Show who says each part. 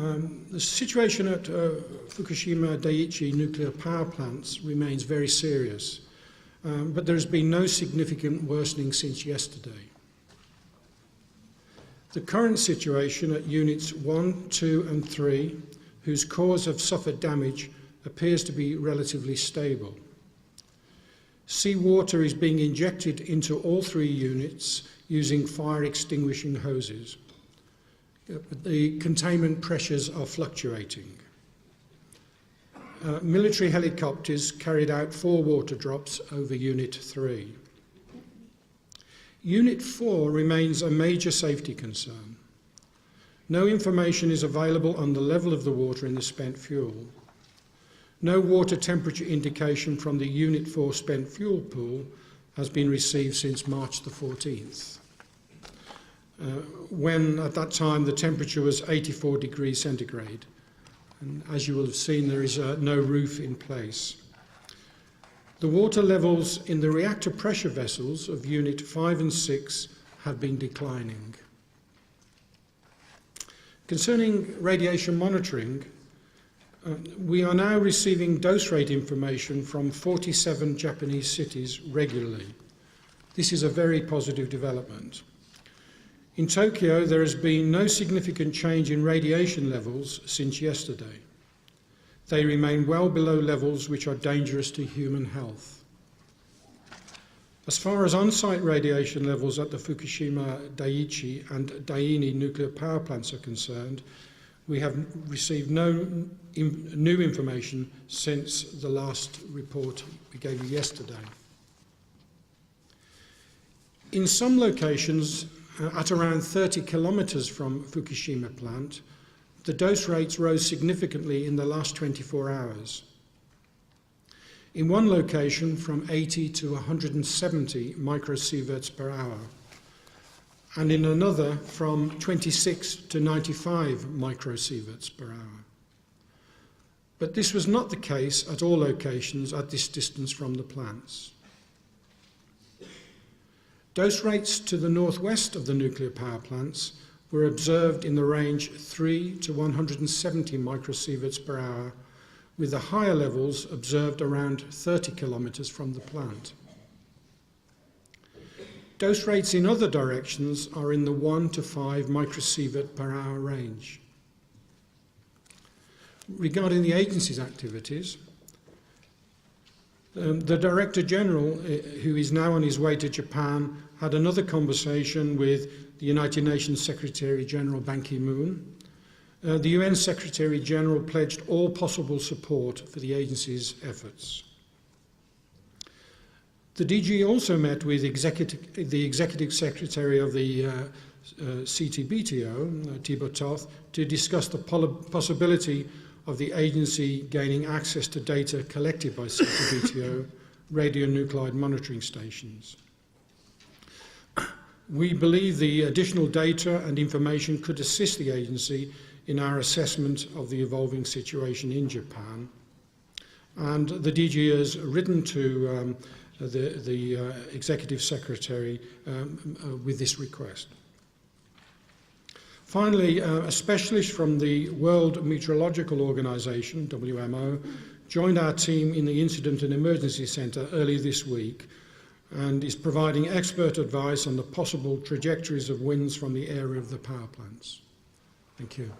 Speaker 1: The situation at Fukushima Daiichi nuclear power plants remains very serious, but there has been no significant worsening since yesterday. The current situation at units 1, 2 and 3, whose cores have suffered damage, appears to be relatively stable. Seawater is being injected into all 3 units using fire extinguishing hoses. The containment pressures are fluctuating. Military helicopters carried out 4 water drops over Unit 3. Unit 4 remains a major safety concern. No information is available on the level of the water in the spent fuel. No water temperature indication from the Unit 4 spent fuel pool has been received since March the 14th, when at that time the temperature was 84 degrees centigrade. And as you will have seen, there is no roof in place. The water levels in the reactor pressure vessels of Unit 5 and 6 have been declining. Concerning radiation monitoring, we are now receiving dose rate information from 47 Japanese cities regularly. This is a very positive development. In Tokyo, there has been no significant change in radiation levels since yesterday. They remain well below levels which are dangerous to human health. As far as on-site radiation levels at the Fukushima Daiichi and Daini nuclear power plants are concerned, we have received no new information since the last report we gave you yesterday. In some locations, at around 30 kilometres from Fukushima plant, the dose rates rose significantly in the last 24 hours. In one location, from 80 to 170 microsieverts per hour, and in another, from 26 to 95 microsieverts per hour. But this was not the case at all locations at this distance from the plants. Dose rates to the northwest of the nuclear power plants were observed in the range 3 to 170 microsieverts per hour, with the higher levels observed around 30 kilometres from the plant. Dose rates in other directions are in the 1 to 5 microsievert per hour range. Regarding the agency's activities, the Director General, who is now on his way to Japan, had another conversation with the United Nations Secretary General Ban Ki-moon. The UN Secretary General pledged all possible support for the agency's efforts. The DG also met with the Executive Secretary of the CTBTO, Thibaut Toth, to discuss the possibility of the agency gaining access to data collected by CTBTO radionuclide monitoring stations. We believe the additional data and information could assist the agency in our assessment of the evolving situation in Japan. And the DG has written to the Executive Secretary with this request. Finally, a specialist from the World Meteorological Organization, WMO, joined our team in the Incident and Emergency Centre earlier this week and is providing expert advice on the possible trajectories of winds from the area of the power plants. Thank you.